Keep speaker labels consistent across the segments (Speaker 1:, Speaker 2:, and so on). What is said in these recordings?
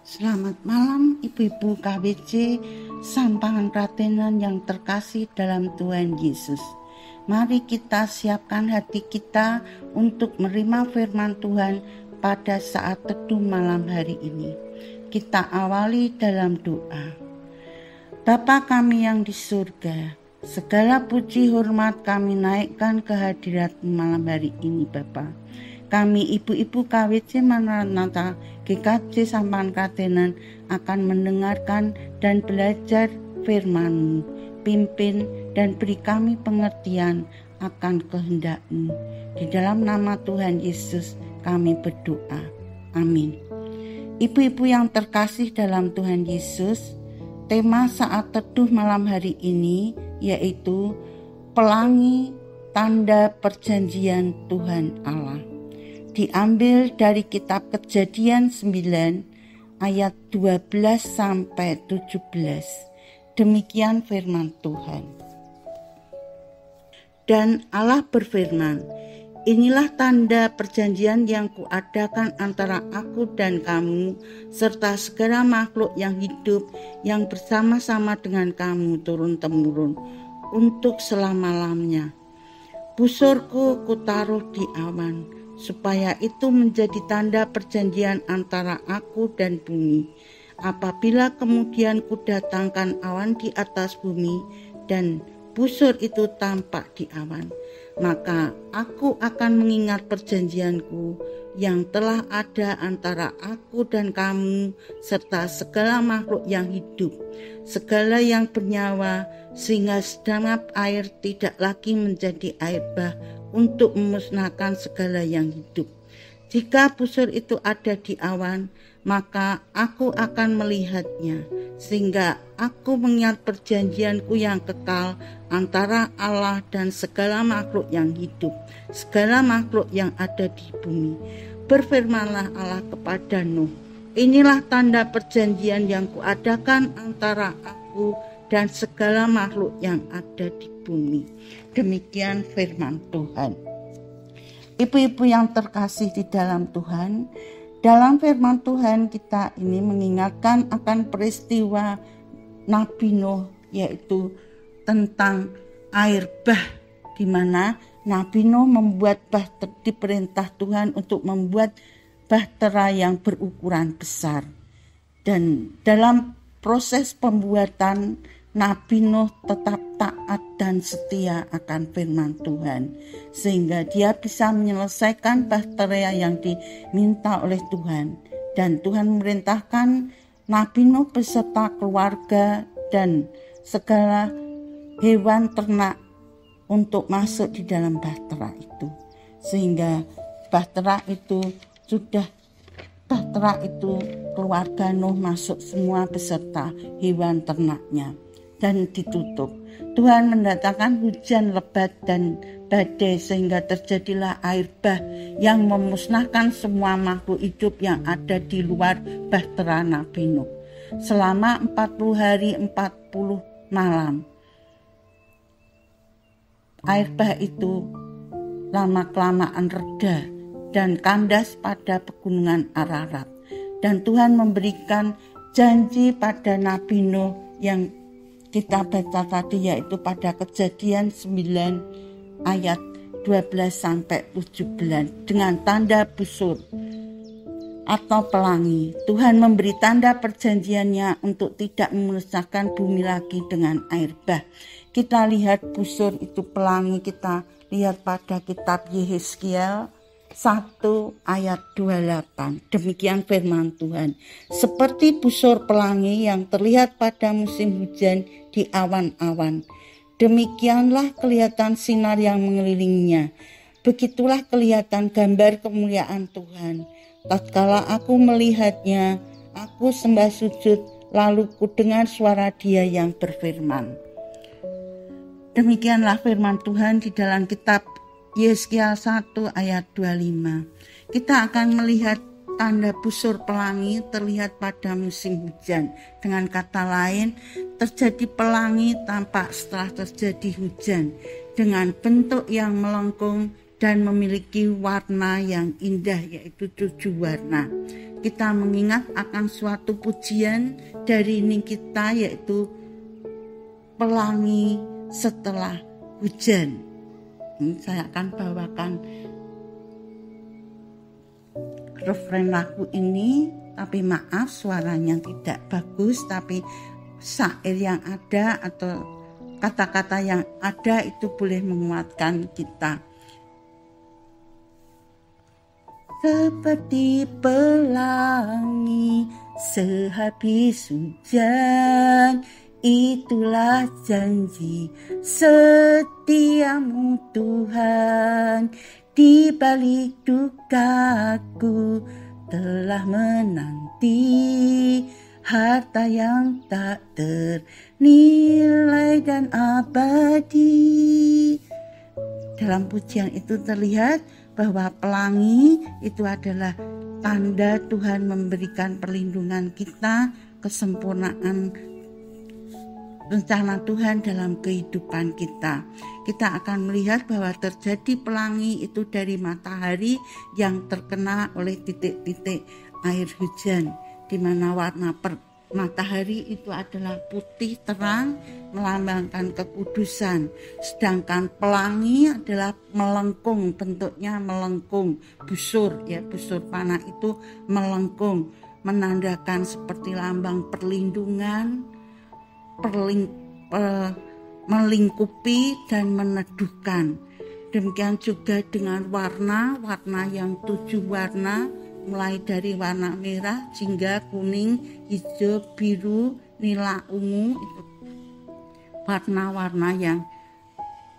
Speaker 1: Selamat malam Ibu-ibu KWC Sampangan Pratenan yang terkasih dalam Tuhan Yesus. Mari kita siapkan hati kita untuk menerima firman Tuhan pada saat teduh malam hari ini. Kita awali dalam doa. Bapa kami yang di surga, segala puji hormat kami naikkan ke hadirat-Mu malam hari ini Bapa. Kami ibu-ibu KWC Maranatha GKJ Sampangan Pratenan akan mendengarkan dan belajar firman-Mu. Pimpin dan beri kami pengertian akan kehendak-Mu. Di dalam nama Tuhan Yesus kami berdoa. Amin. Ibu-ibu yang terkasih dalam Tuhan Yesus, tema saat teduh malam hari ini yaitu pelangi tanda perjanjian Tuhan Allah. Diambil dari kitab Kejadian 9 ayat 12 sampai 17. Demikian firman Tuhan. Dan Allah berfirman, inilah tanda perjanjian yang kuadakan antara aku dan kamu serta segala makhluk yang hidup yang bersama-sama dengan kamu turun-temurun untuk selama-lamanya. Busurku kutaruh di awan, supaya itu menjadi tanda perjanjian antara aku dan bumi. Apabila kemudian kudatangkan awan di atas bumi dan busur itu tampak di awan, maka aku akan mengingat perjanjianku yang telah ada antara aku dan kamu serta segala makhluk yang hidup, segala yang bernyawa, sehingga segenap air tidak lagi menjadi air bah untuk memusnahkan segala yang hidup. Jika busur itu ada di awan, maka aku akan melihatnya, sehingga aku mengingat perjanjianku yang kekal antara Allah dan segala makhluk yang hidup, segala makhluk yang ada di bumi. Berfirmanlah Allah kepada Nuh, inilah tanda perjanjian yang kuadakan antara aku dan segala makhluk yang ada di bumi. Demikian firman Tuhan. Ibu-ibu yang terkasih di dalam Tuhan, dalam firman Tuhan kita ini mengingatkan akan peristiwa Nabi Nuh, yaitu tentang air bah, di mana Nabi Nuh membuat diperintah Tuhan untuk membuat bahtera yang berukuran besar. Dan dalam proses pembuatan, Nabi Nuh tetap taat dan setia akan firman Tuhan, sehingga dia bisa menyelesaikan bahtera yang diminta oleh Tuhan. Dan Tuhan memerintahkan Nabi Nuh beserta keluarga dan segala hewan ternak untuk masuk di dalam bahtera itu, sehingga bahtera itu keluarga Nuh masuk semua beserta hewan ternaknya dan ditutup. Tuhan mendatangkan hujan lebat dan badai sehingga terjadilah air bah yang memusnahkan semua makhluk hidup yang ada di luar bahtera Nabi Nuh. Selama 40 hari 40 malam air bah itu lama-kelamaan reda dan kandas pada pegunungan Ararat. Dan Tuhan memberikan janji pada Nabi Nuh yang kita baca tadi, yaitu pada Kejadian 9 ayat 12 sampai 17 dengan tanda busur atau pelangi. Tuhan memberi tanda perjanjiannya untuk tidak memusnahkan bumi lagi dengan air bah. Kita lihat busur itu pelangi, kita lihat pada kitab Yehezkiel 1 ayat 28. Demikian firman Tuhan. Seperti busur pelangi yang terlihat pada musim hujan di awan-awan, demikianlah kelihatan sinar yang mengelilinginya. Begitulah kelihatan gambar kemuliaan Tuhan. Tatkala aku melihatnya, aku sembah sujud, lalu kudengar suara Dia yang berfirman. Demikianlah firman Tuhan di dalam kitab Yehezkiel 1 ayat 25. Kita akan melihat tanda busur pelangi terlihat pada musim hujan. Dengan kata lain, terjadi pelangi tampak setelah terjadi hujan dengan bentuk yang melengkung dan memiliki warna yang indah, yaitu 7 warna. Kita mengingat akan suatu pujian dari Nikita, yaitu pelangi setelah hujan. Saya akan bawakan referen lagu ini, tapi maaf suaranya tidak bagus, tapi syair yang ada atau kata-kata yang ada itu boleh menguatkan kita. Seperti pelangi sehabis hujan, itulah janji setiamu Tuhan. Di balik dukaku telah menanti harta yang tak ternilai dan abadi. Dalam pujian itu terlihat bahwa pelangi itu adalah tanda Tuhan memberikan perlindungan kita, kesempurnaan rencana Tuhan dalam kehidupan kita. Kita akan melihat bahwa terjadi pelangi itu dari matahari yang terkena oleh titik-titik air hujan, di mana warna matahari itu adalah putih terang, melambangkan kekudusan, sedangkan pelangi adalah melengkung, bentuknya melengkung, busur panah itu melengkung, menandakan seperti lambang perlindungan, melingkupi dan meneduhkan. Demikian juga dengan warna yang 7 warna, mulai dari warna merah, jingga, kuning, hijau, biru, nila, ungu, itu warna-warna yang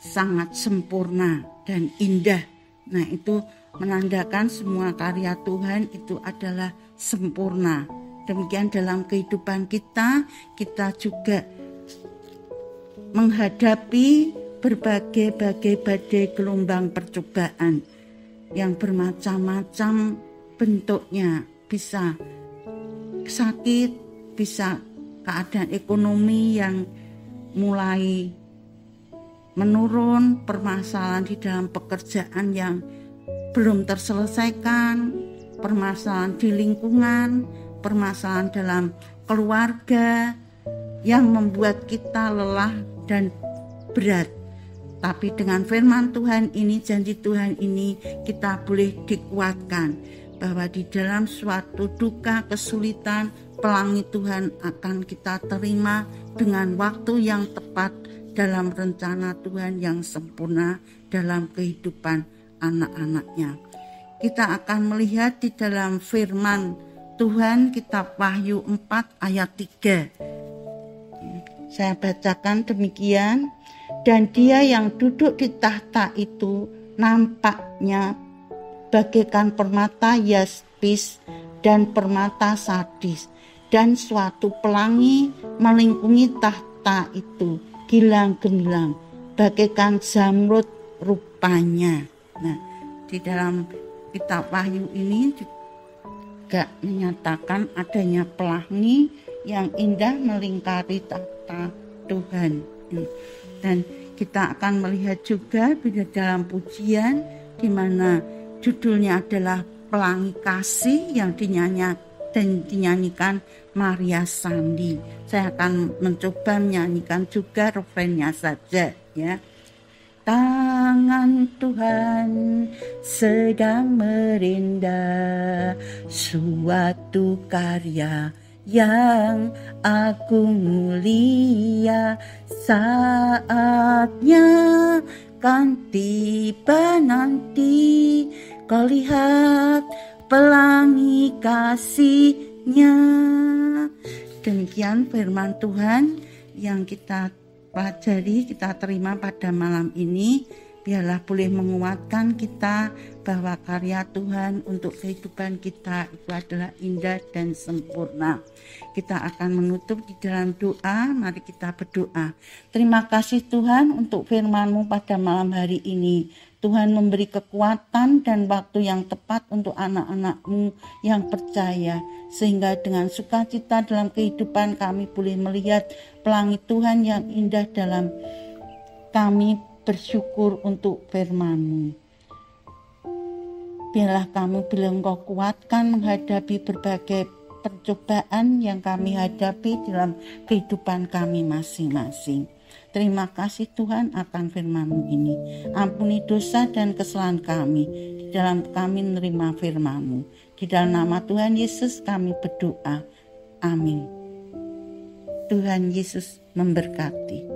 Speaker 1: sangat sempurna dan indah. Nah, itu menandakan semua karya Tuhan itu adalah sempurna. Demikian dalam kehidupan kita juga menghadapi berbagai badai gelombang percobaan yang bermacam-macam bentuknya, bisa sakit, bisa keadaan ekonomi yang mulai menurun, permasalahan di dalam pekerjaan yang belum terselesaikan, permasalahan di lingkungan, permasalahan dalam keluarga yang membuat kita lelah dan berat. Tapi dengan firman Tuhan ini, janji Tuhan ini, kita boleh dikuatkan bahwa di dalam suatu duka, kesulitan, pelangi Tuhan akan kita terima dengan waktu yang tepat dalam rencana Tuhan yang sempurna dalam kehidupan anak-anaknya. Kita akan melihat di dalam firman Tuhan, kitab Wahyu 4 ayat 3. Saya bacakan demikian. Dan dia yang duduk di tahta itu nampaknya bagaikan permata yaspis dan permata sardis, dan suatu pelangi melingkungi tahta itu, gilang gemilang, bagaikan zamrud rupanya. Nah, di dalam kitab Wahyu ini juga menyatakan adanya pelangi yang indah melingkari tahta Tuhan. Dan kita akan melihat juga di dalam pujian di mana judulnya adalah Pelangi Kasih yang dinyanyikan Maria Sandi. Saya akan mencoba menyanyikan juga refrennya saja ya. Tangan Tuhan sedang merindah suatu karya yang agung mulia, saatnya kan tiba nanti, kau lihat pelangi kasih-Nya. Demikian firman Tuhan yang kita pelajari, kita terima pada malam ini. Biarlah boleh menguatkan kita bahwa karya Tuhan untuk kehidupan kita itu adalah indah dan sempurna. Kita akan menutup di dalam doa. Mari kita berdoa. Terima kasih Tuhan untuk firman-Mu pada malam hari ini. Tuhan memberi kekuatan dan waktu yang tepat untuk anak-anak-Mu yang percaya. Sehingga dengan sukacita dalam kehidupan kami boleh melihat pelangi Tuhan yang indah dalam kami bersyukur untuk firman-Mu. Biarlah kami bila Engkau kuatkan menghadapi berbagai percobaan yang kami hadapi dalam kehidupan kami masing-masing. Terima kasih Tuhan akan firman-Mu ini. Ampuni dosa dan kesalahan kami di dalam kami menerima firman-Mu. Di dalam nama Tuhan Yesus kami berdoa. Amin. Tuhan Yesus memberkati.